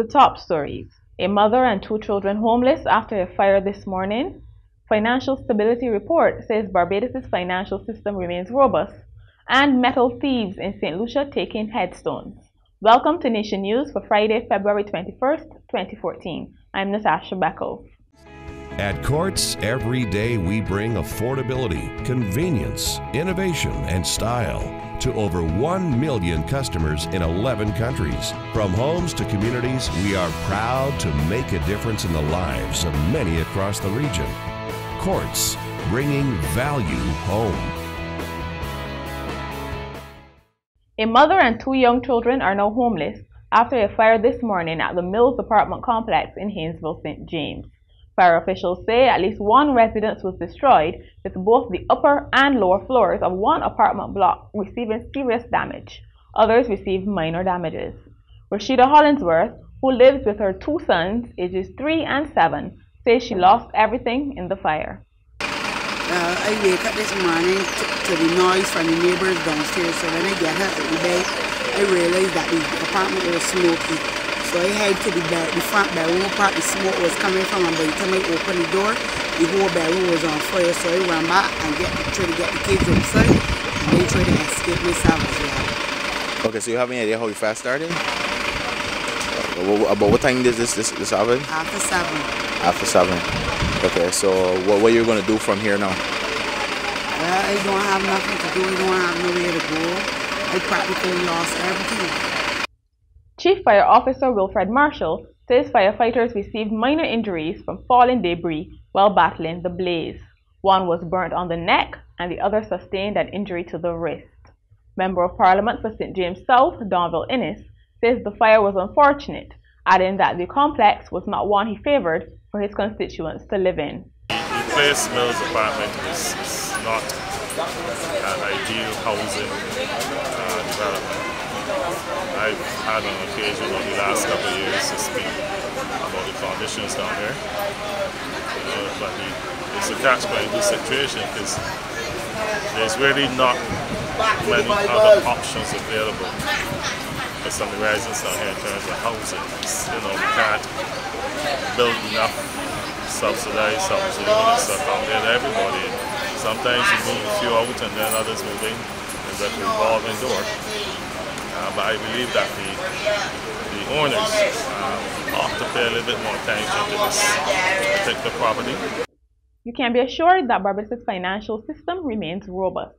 The top stories. A mother and two children homeless after a fire this morning. Financial stability report says Barbados' financial system remains robust. And metal thieves in St. Lucia taking headstones. Welcome to Nation News for Friday, February 21st, 2014. I'm Natasha Beckel. At Courts, every day we bring affordability, convenience, innovation, and style to over 1 million customers in 11 countries. From homes to communities, we are proud to make a difference in the lives of many across the region. Courts, bringing value home. A mother and two young children are now homeless after a fire this morning at the Mills apartment complex in Haynesville, St. James. Fire officials say at least one residence was destroyed, with both the upper and lower floors of one apartment block receiving serious damage. Others received minor damages. Rashida Hollingsworth, who lives with her two sons, ages 3 and 7, says she lost everything in the fire. I wake up this morning to the noise from the neighbors downstairs, so when I get up at the bed, I realized that the apartment was smoky. So I head to the front bedroom part, the smoke was coming from, and by the time I opened the door, the whole bedroom was on fire. So I ran back and try to get the kids outside, and then try to escape myself as well. Okay, so you have any idea how the fire started? About what time does this happen? After 7. After 7. Okay, so what are you going to do from here now? I don't have nothing to do, I don't have nowhere to go. I practically lost everything. Chief Fire Officer Wilfred Marshall says firefighters received minor injuries from falling debris while battling the blaze. One was burnt on the neck and the other sustained an injury to the wrist. Member of Parliament for St. James South, Donville Innes, says the fire was unfortunate, adding that the complex was not one he favored for his constituents to live in. The place Mills apartment is not an ideal housing development. I've had an occasion over the last couple of years to speak about the conditions down here, but it's a catch-22 situation because there's really not many other options available for some of the residents down here in terms of housing. We can't build enough subsidized housing to accommodate everybody. Sometimes you move a few out and then others move in. It's like a revolving door. But I believe that the owners ought to pay a little bit more attention to this particular property. You can be assured that Barbados' financial system remains robust.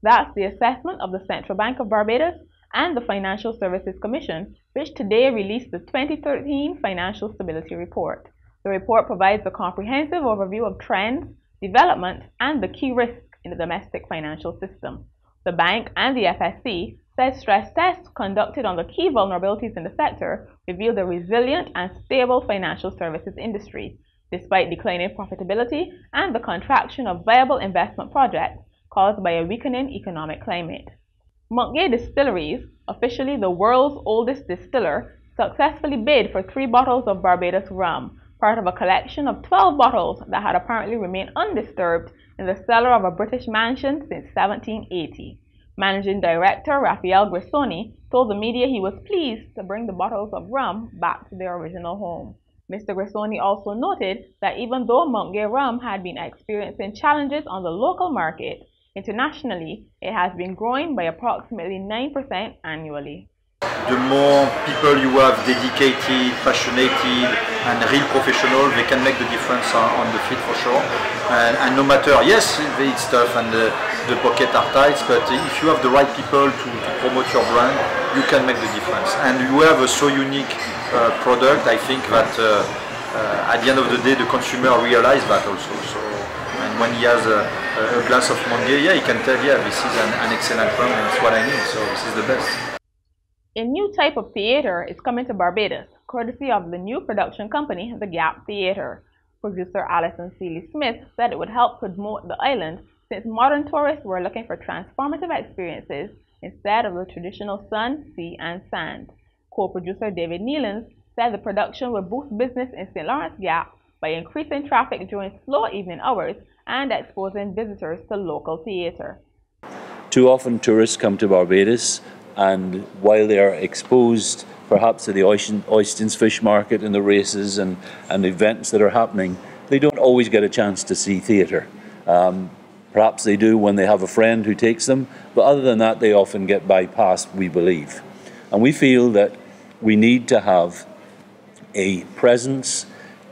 That's the assessment of the Central Bank of Barbados and the Financial Services Commission, which today released the 2013 Financial Stability Report. The report provides a comprehensive overview of trends, developments, and the key risks in the domestic financial system. The bank and the FSC said stress tests conducted on the key vulnerabilities in the sector revealed a resilient and stable financial services industry, despite declining profitability and the contraction of viable investment projects caused by a weakening economic climate. Monkey Distilleries, officially the world's oldest distiller, successfully bid for 3 bottles of Barbados rum, part of a collection of 12 bottles that had apparently remained undisturbed in the cellar of a British mansion since 1780. Managing Director Raphael Grissoni told the media he was pleased to bring the bottles of rum back to their original home. Mr. Grissoni also noted that even though Monkey rum had been experiencing challenges on the local market, internationally it has been growing by approximately 9% annually. The more people you have dedicated, passionate, and real professional, they can make the difference on the field for sure. And no matter, yes, it's tough and the pockets are tight, but if you have the right people to promote your brand, you can make the difference. And you have a so unique product, I think that at the end of the day, the consumer realizes that also. So, and when he has a glass of Monday, yeah, he can tell, yeah, this is an excellent rum and it's what I need, so this is the best. A new type of theater is coming to Barbados, courtesy of the new production company, the Gap Theater. Producer Alison Seeley Smith said it would help promote the island since modern tourists were looking for transformative experiences instead of the traditional sun, sea, and sand. Co-producer David Nealons said the production would boost business in St. Lawrence Gap by increasing traffic during slow evening hours and exposing visitors to local theater. Too often tourists come to Barbados and while they are exposed perhaps to the Oystins fish market and the races and events that are happening, they don't always get a chance to see theatre. Perhaps they do when they have a friend who takes them, but other than that, they often get bypassed, we believe. And we feel that we need to have a presence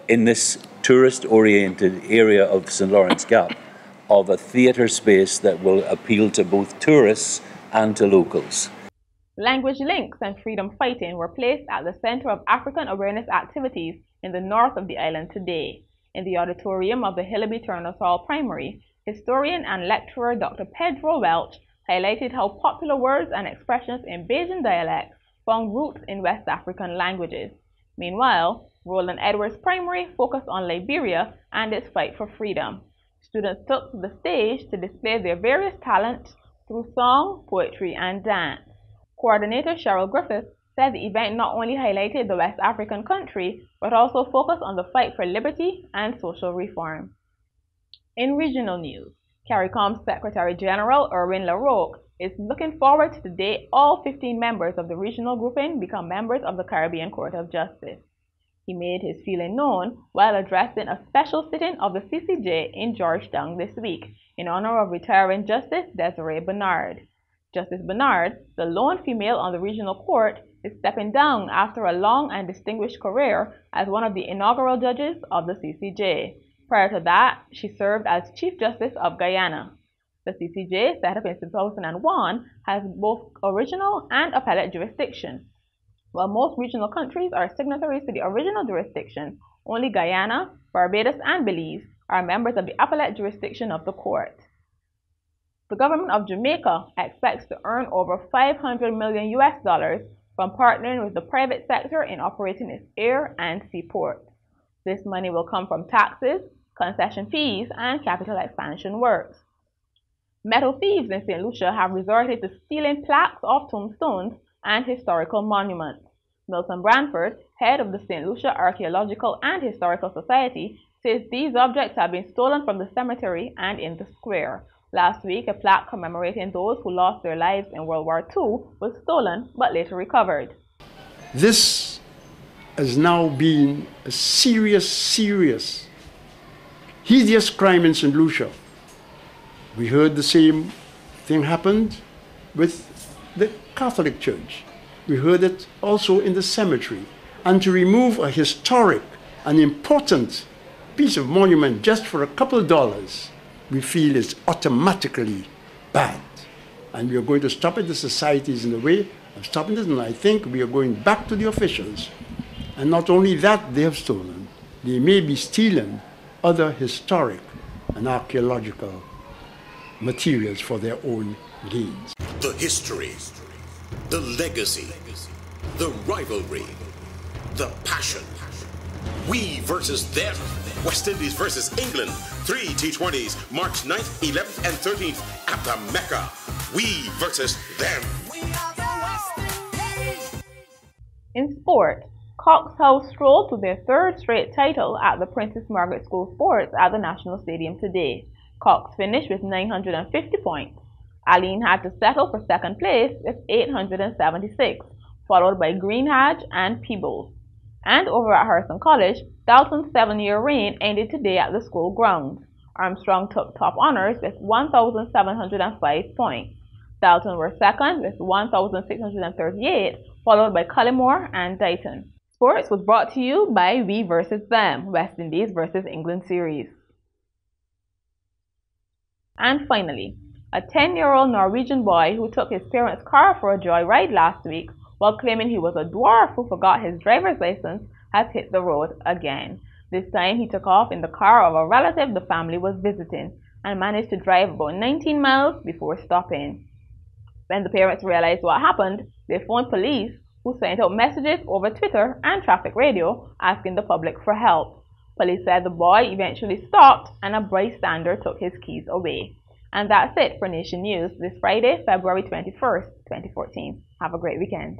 in this tourist-oriented area of St. Lawrence Gap of a theatre space that will appeal to both tourists and to locals. Language links and freedom fighting were placed at the center of African awareness activities in the north of the island today. In the auditorium of the Hillaby Turner Hall Primary, historian and lecturer Dr. Pedro Welch highlighted how popular words and expressions in Bajan dialect found roots in West African languages. Meanwhile, Roland Edwards Primary focused on Liberia and its fight for freedom. Students took to the stage to display their various talents through song, poetry, and dance. Coordinator Cheryl Griffith said the event not only highlighted the West African country, but also focused on the fight for liberty and social reform. In regional news, CARICOM's Secretary General Erwin LaRocque is looking forward to the day all 15 members of the regional grouping become members of the Caribbean Court of Justice. He made his feeling known while addressing a special sitting of the CCJ in Georgetown this week in honor of retiring Justice Desiree Bernard. Justice Bernard, the lone female on the regional court, is stepping down after a long and distinguished career as one of the inaugural judges of the CCJ. Prior to that, she served as Chief Justice of Guyana. The CCJ, set up in 2001, has both original and appellate jurisdiction. While most regional countries are signatories to the original jurisdiction, only Guyana, Barbados, and Belize are members of the appellate jurisdiction of the court. The government of Jamaica expects to earn over $500 million from partnering with the private sector in operating its air and sea ports. This money will come from taxes, concession fees, and capital expansion works. Metal thieves in St. Lucia have resorted to stealing plaques off tombstones and historical monuments. Milton Branford, head of the St. Lucia Archaeological and Historical Society, says these objects have been stolen from the cemetery and in the square. Last week, a plaque commemorating those who lost their lives in World War II was stolen but later recovered. This has now been a serious, hideous crime in St. Lucia. We heard the same thing happened with the Catholic Church. We heard it also in the cemetery. And to remove a historic and important piece of monument just for a couple of dollars, we feel is automatically bad. And we are going to stop it. The society is in the way of stopping this, and I think we are going back to the officials. And not only that they have stolen, they may be stealing other historic and archaeological materials for their own gains. The history, the legacy, the rivalry, the passion. We versus them. West Indies versus England. 3 T20s, March 9th, 11th, and 13th at the Mecca. We versus them. In sport, Cox House strolled to their third straight title at the Princess Margaret School Sports at the National Stadium today. Cox finished with 950 points. Aline had to settle for second place with 876, followed by Greenhadge and Peebles. And over at Harrison College, Dalton's 7-year reign ended today at the school grounds. Armstrong took top honors with 1,705 points. Dalton were second with 1,638, followed by Cullimore and Dighton. Sports was brought to you by We vs. Them, West Indies vs. England series. And finally, a 10-year-old Norwegian boy who took his parents' car for a joyride last week while claiming he was a dwarf who forgot his driver's license has hit the road again. This time he took off in the car of a relative the family was visiting and managed to drive about 19 miles before stopping. When the parents realized what happened, they phoned police, who sent out messages over Twitter and traffic radio asking the public for help. Police said the boy eventually stopped and a bystander took his keys away. And that's it for Nation News this Friday, February 21st, 2014. Have a great weekend.